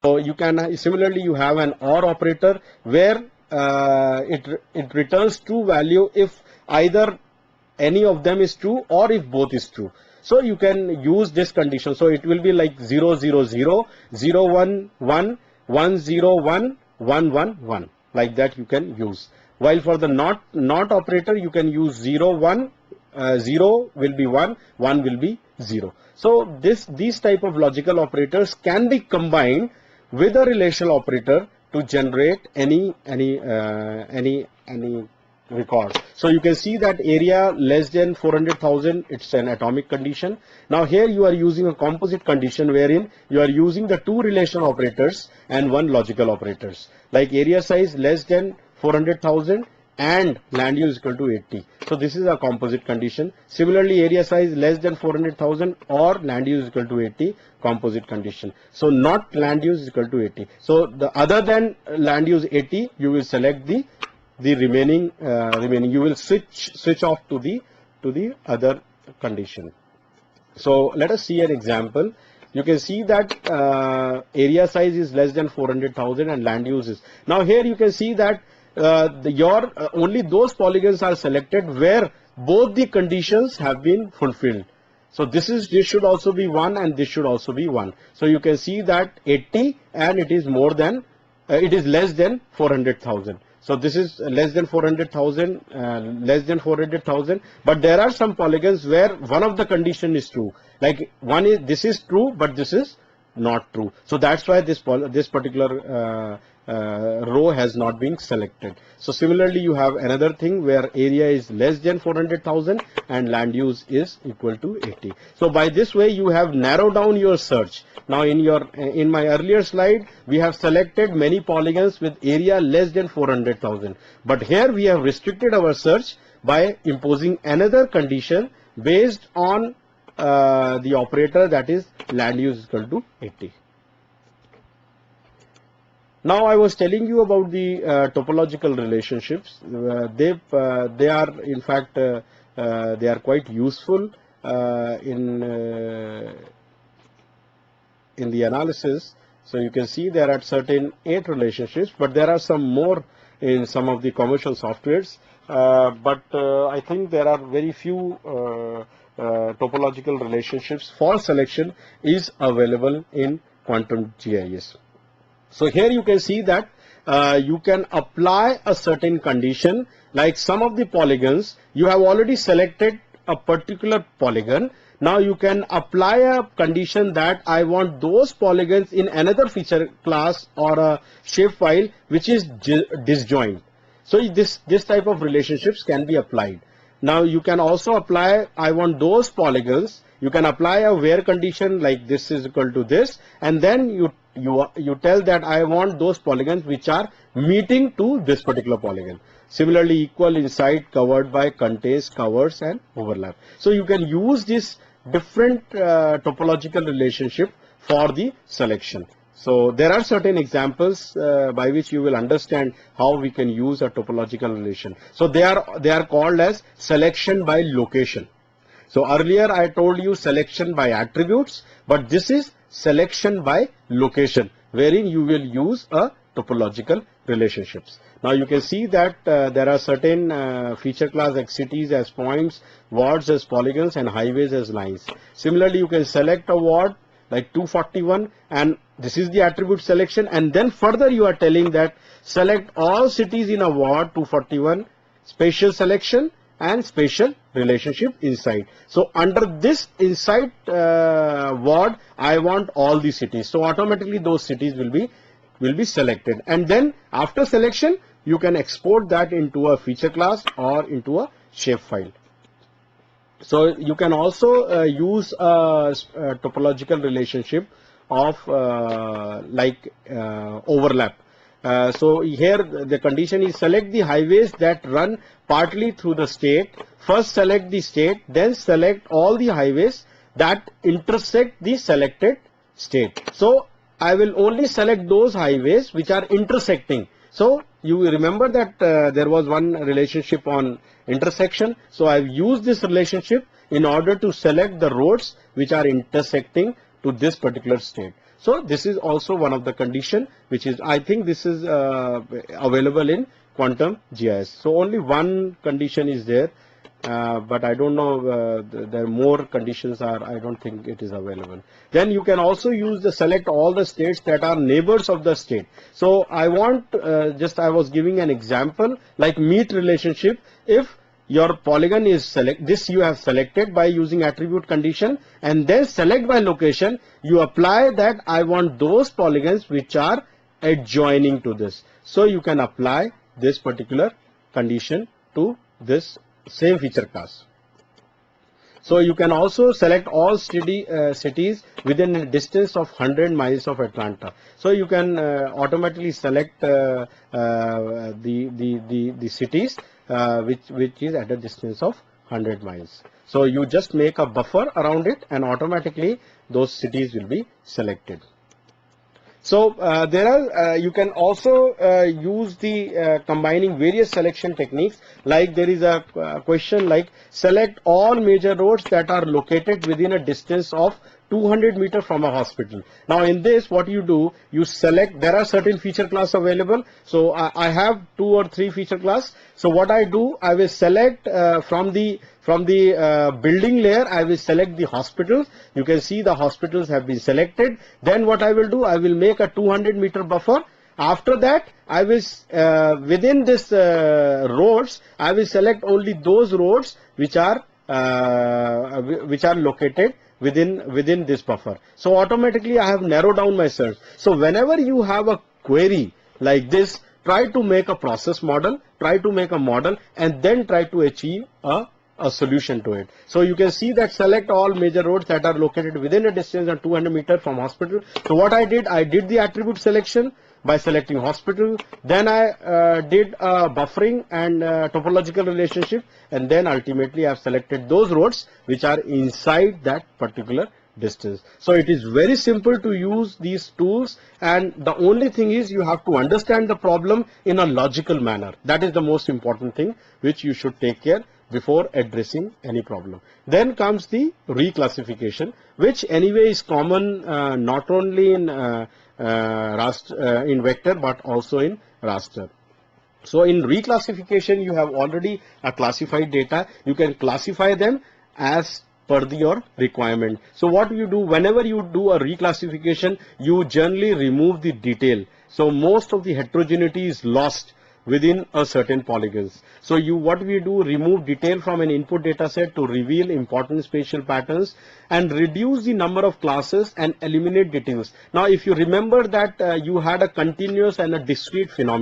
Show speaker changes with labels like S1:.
S1: So you can similarly you have an OR operator where it returns true value if either any of them is true or if both is true. So you can use this condition. So it will be like 0 0 0 0 1 1 1 0 1 1 1 1, like that you can use. While for the not operator you can use 0 1, 0 will be 1, 1 will be 0. So these type of logical operators can be combined with a relational operator to generate any record. So you can see that area less than 400,000, it's an atomic condition. Now here you are using a composite condition wherein you are using the two relational operators and one logical operators, like area size less than 400,000 and land use equal to 80. So this is a composite condition. Similarly, area size less than 400,000 or land use equal to 80, composite condition. So not land use equal to 80. So the other than land use 80, you will select the remaining you will switch off to the other condition. So let us see an example. You can see that area size is less than 400,000 and land use is. Now here you can see that only those polygons are selected where both the conditions have been fulfilled. So this should also be 1 and this should also be 1. So you can see that 80 and it is more than it is less than 400,000. So this is less than 400,000, but there are some polygons where one of the condition is true. Like this is true, but this is not true. So that's why this particular row has not been selected. So similarly, you have another thing where area is less than 400,000 and land use is equal to 80. So by this way, you have narrowed down your search. Now in my earlier slide, we have selected many polygons with area less than 400,000. But here we have restricted our search by imposing another condition based on the operator, that is land use equal to 80. Now I was telling you about the topological relationships. They are in fact they are quite useful in the analysis. So you can see there are certain 8 relationships, but there are some more in some of the commercial softwares. But I think there are very few topological relationships for selection is available in Quantum GIS. So here you can see that you can apply a certain condition, like some of the polygons you have already selected a particular polygon. Now you can apply a condition that I want those polygons in another feature class or a shapefile which is disjoint. So this type of relationships can be applied. Now you can also apply, I want those polygons. You can apply a where condition like this is equal to this, and then you tell that I want those polygons which are meeting to this particular polygon. Similarly, equal, inside, covered by, contains, covers, and overlap. So you can use this different topological relationship for the selection. So there are certain examples by which you will understand how we can use a topological relation. So they are called as selection by location. So earlier I told you selection by attributes, but this is selection by location, wherein you will use a topological relationships. Now you can see that there are certain feature class like cities as points, wards as polygons, and highways as lines. Similarly, you can select a ward like 241, and this is the attribute selection, and then further you are telling that select all cities in a ward 241, spatial selection and spatial relationship inside. So under this inside ward, I want all the cities. So automatically those cities will be selected, and then after selection you can export that into a feature class or into a shapefile. So you can also use a topological relationship of overlap. So here the condition is select the highways that run partly through the state. First select the state, then select all the highways that intersect the selected state. So I will only select those highways which are intersecting. So you remember that there was one relationship on intersection. So I've used this relationship in order to select the roads which are intersecting to this particular state. So this is also one of the condition which is, I think this is available in quantum GIS. So only one condition is there, but I don't know, there are more conditions are, I don't think it is available. Then you can also use the select all the states that are neighbors of the state. So I want, I was giving an example like meet relationship. If your polygon is this you have selected by using attribute condition, and then select by location, you apply that I want those polygons which are adjoining to this. So you can apply this particular condition to this same feature class. So you can also select all cities within a distance of 100 miles of Atlanta. So you can automatically select the cities which is at a distance of 100 miles. So you just make a buffer around it, and automatically those cities will be selected. So there are, you can also use the combining various selection techniques. Like there is a question like select all major roads that are located within a distance of 200 meters from a hospital. Now in this, what you do, you select, there are certain feature class available. So I have 2 or 3 feature class. So what I do, I will select from the building layer, I will select the hospitals. You can see the hospitals have been selected. Then what I will do, I will make a 200-meter buffer. After that, I will within this roads, I will select only those roads which are located within this buffer. So automatically I have narrowed down my search. So whenever you have a query like this, try to make a process model, try to make a model, and then try to achieve a solution to it. So you can see that select all major roads that are located within a distance of 200 meters from hospital. So what I did the attribute selection by selecting hospital. Then I did buffering and topological relationship, and then ultimately I have selected those roads which are inside that particular distance. So it is very simple to use these tools, and the only thing is you have to understand the problem in a logical manner. That is the most important thing which you should take care before addressing any problem. Then comes the reclassification, which anyway is common not only in in vector but also in raster. So in reclassification, you have already classified data. You can classify them as per your requirement. So what you do, whenever you do a reclassification, you generally remove the detail. So most of the heterogeneity is lost within a certain polygons. So what we do, remove detail from an input data set to reveal important spatial patterns and reduce the number of classes and eliminate details. Now if you remember that you had a continuous and a discrete phenomenon.